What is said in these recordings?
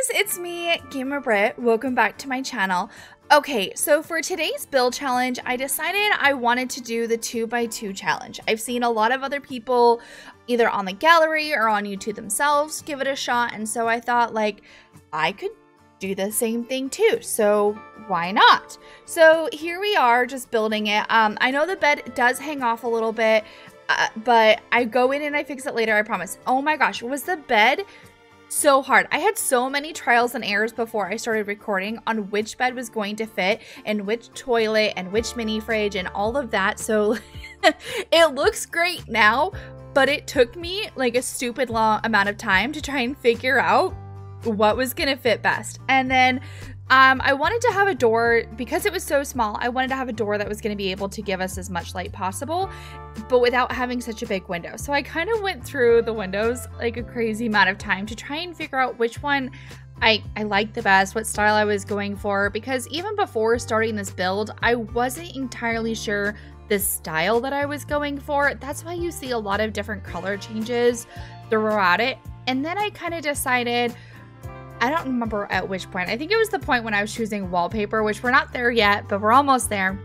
It's me, Gamer Brit. Welcome back to my channel. Okay, so for today's build challenge, I decided I wanted to do the 2x2 challenge. I've seen a lot of other people either on the gallery or on YouTube themselves give it a shot, and so I thought like I could do the same thing too, so why not? So here we are just building it. I know the bed does hang off a little bit, but I go in and I fix it later, I promise. Oh my gosh, was the bed so hard. I had so many trials and errors before I started recording on which bed was going to fit and which toilet and which mini fridge and all of that. So it looks great now, but it took me like a stupid long amount of time to try and figure out what was gonna fit best. And then I wanted to have a door because it was so small. I wanted to have a door that was going to be able to give us as much light possible, but without having such a big window. So I kind of went through the windows like a crazy amount of time to try and figure out which one I liked the best, what style I was going for, because even before starting this build, I wasn't entirely sure the style that I was going for. That's why you see a lot of different color changes throughout it. And then I kind of decided, I don't remember at which point. I think it was the point when I was choosing wallpaper, which we're not there yet, but we're almost there.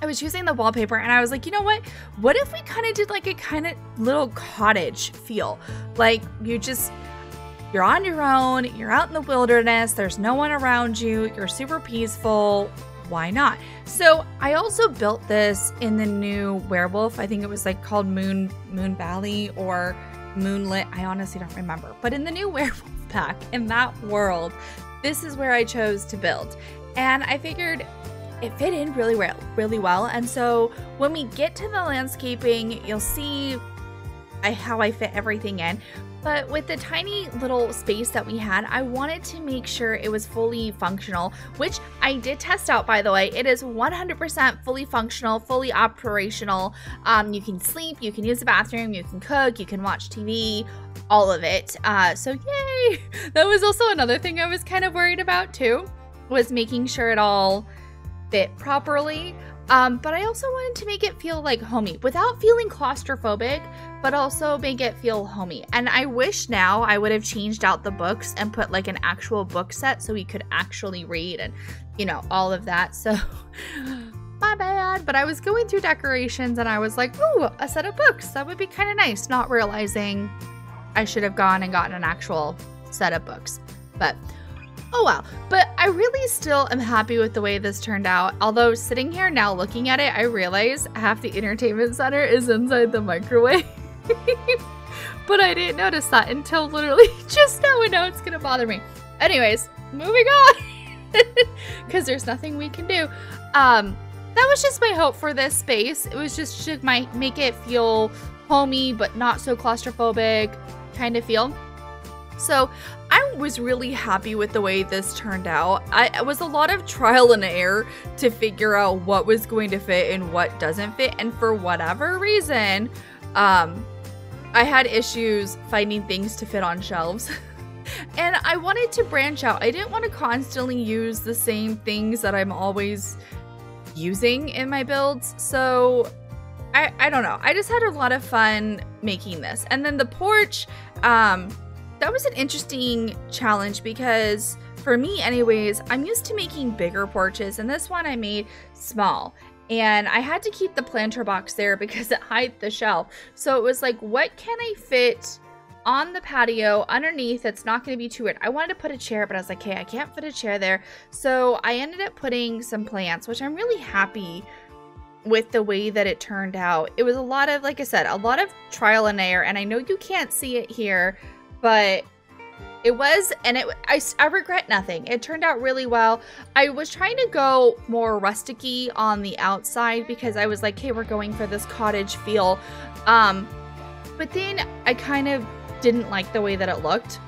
I was choosing the wallpaper and I was like, you know what? What if we kind of did like a kind of little cottage feel? Like you're on your own, you're out in the wilderness, there's no one around you, you're super peaceful. Why not? So I also built this in the new Werewolf. I think it was like called Moon Valley or Moonlit. I honestly don't remember. But in the new Werewolf pack, in that world, this is where I chose to build. And I figured it fit in really well. And so when we get to the landscaping, you'll see how I fit everything in. But with the tiny little space that we had, I wanted to make sure it was fully functional, which I did test out, by the way. It is 100% fully functional, fully operational. You can sleep, you can use the bathroom, you can cook, you can watch TV, all of it. So yay! That was also another thing I was kind of worried about too, was making sure it all fit properly. But I also wanted to make it feel like homey without feeling claustrophobic, but also make it feel homey. And I wish now I would have changed out the books and put like an actual book set so we could actually read and, you know, all of that. So my bad. But I was going through decorations and I was like, ooh, a set of books. That would be kind of nice. Not realizing I should have gone and gotten an actual set of books. But oh well, but I really still am happy with the way this turned out. Although sitting here now looking at it, I realize half the entertainment center is inside the microwave. But I didn't notice that until literally just now, and now it's gonna bother me. Anyways, moving on, because there's nothing we can do. That was just my hope for this space. It was just to make it feel homey, but not so claustrophobic kind of feel. So I was really happy with the way this turned out. It was a lot of trial and error to figure out what was going to fit and what doesn't fit. And for whatever reason, I had issues finding things to fit on shelves. And I wanted to branch out. I didn't want to constantly use the same things that I'm always using in my builds. So I don't know. I just had a lot of fun making this. And then the porch, that was an interesting challenge because for me anyways, I'm used to making bigger porches, and this one I made small. And I had to keep the planter box there because it hides the shelf. So it was like, what can I fit on the patio underneath that's not going to be too weird? I wanted to put a chair, but I was like, hey, I can't fit a chair there. So I ended up putting some plants, which I'm really happy with the way that it turned out. It was a lot of, like I said, a lot of trial and error. And I know you can't see it here, but it was, and I regret nothing. It turned out really well. I was trying to go more rusticy on the outside because I was like, hey, we're going for this cottage feel. But then I kind of didn't like the way that it looked.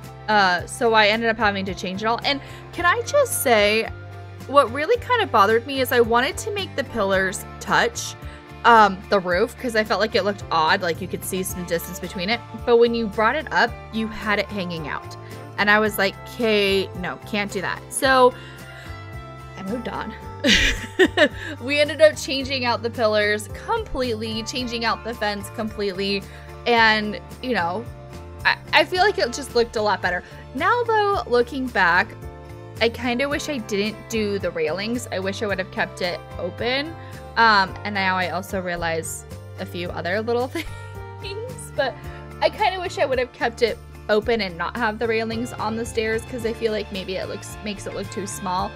So I ended up having to change it all. And can I just say, what really kind of bothered me is I wanted to make the pillars touch the roof because I felt like it looked odd, like you could see some distance between it. But when you brought it up, you had it hanging out. And I was like, okay, no, can't do that. So I moved on. We ended up changing out the pillars completely, changing out the fence completely. And, you know, I feel like it just looked a lot better. Now though, looking back, I kind of wish I didn't do the railings. I wish I would have kept it open. And now I also realize a few other little things, but I kind of wish I would have kept it open and not have the railings on the stairs, because I feel like maybe it makes it look too small.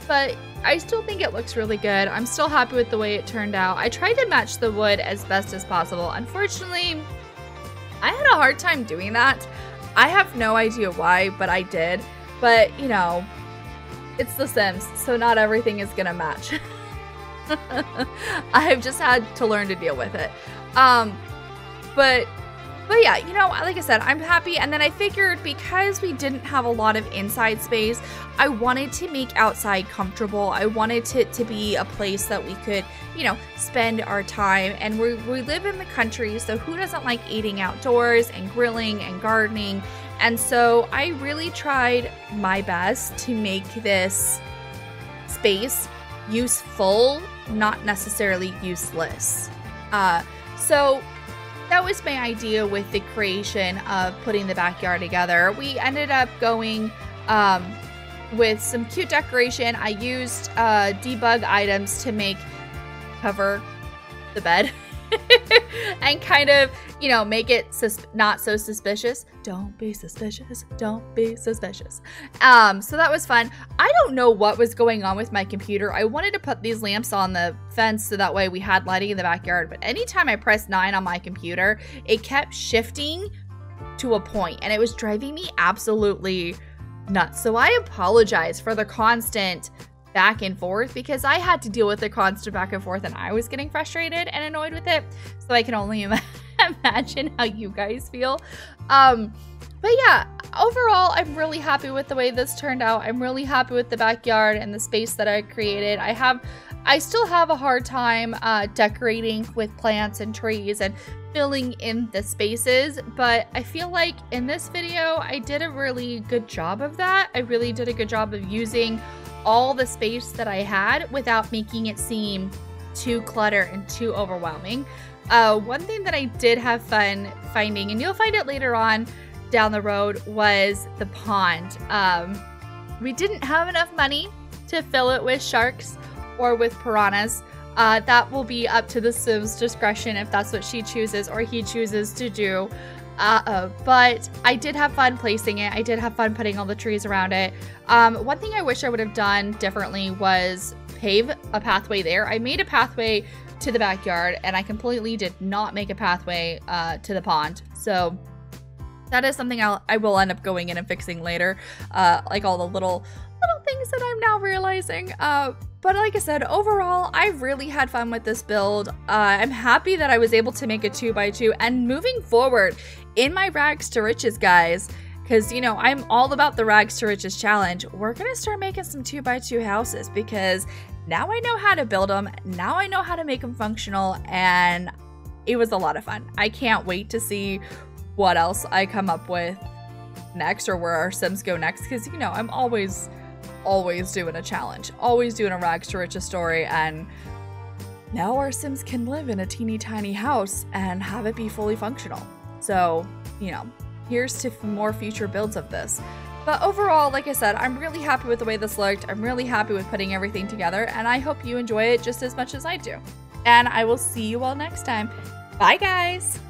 But I still think it looks really good. I'm still happy with the way it turned out. I tried to match the wood as best as possible. Unfortunately, I had a hard time doing that. I have no idea why, but I did. But, you know, it's The Sims, so not everything is gonna match. I've just had to learn to deal with it. But yeah, you know, like I said, I'm happy. And then I figured because we didn't have a lot of inside space, I wanted to make outside comfortable. I wanted it to be a place that we could, you know, spend our time. And we live in the country, so who doesn't like eating outdoors and grilling and gardening? And so I really tried my best to make this space useful, not necessarily useless. So that was my idea with the creation of putting the backyard together. We ended up going with some cute decoration. I used debug items to cover the bed and kind of, you know, make it not so suspicious. Don't be suspicious. Don't be suspicious. So that was fun. I don't know what was going on with my computer. I wanted to put these lamps on the fence so that way we had lighting in the backyard. But anytime I pressed 9 on my computer, it kept shifting to a point and it was driving me absolutely nuts. So I apologize for the constant back and forth, because I had to deal with the constant back and forth and I was getting frustrated and annoyed with it. So I can only imagine how you guys feel. But yeah, overall, I'm really happy with the way this turned out. I'm really happy with the backyard and the space that I created. I still have a hard time decorating with plants and trees and filling in the spaces, but I feel like in this video, I did a really good job of that. I really did a good job of using all the space that I had without making it seem too cluttered and too overwhelming. One thing that I did have fun finding, and you'll find it later on down the road, was the pond. We didn't have enough money to fill it with sharks or with piranhas. That will be up to the Sim's discretion if that's what she chooses or he chooses to do. But I did have fun placing it. I did have fun putting all the trees around it. One thing I wish I would have done differently was pave a pathway there. I made a pathway to the backyard and I completely did not make a pathway to the pond. So that is something I will end up going in and fixing later. Like all the little things that I'm now realizing. But like I said, overall, I really had fun with this build. I'm happy that I was able to make a 2x2, and moving forward in my Rags to Riches, guys, because, you know, I'm all about the Rags to Riches challenge. We're going to start making some 2x2 houses because now I know how to build them. Now I know how to make them functional, and it was a lot of fun. I can't wait to see what else I come up with next, or where our Sims go next, because, you know, I'm always doing a challenge, always doing a Rags to Riches story, and now our Sims can live in a teeny tiny house and have it be fully functional. So, you know, here's to more future builds of this. But overall, like I said, I'm really happy with the way this looked. I'm really happy with putting everything together, and I hope you enjoy it just as much as I do. And I will see you all next time. Bye, guys!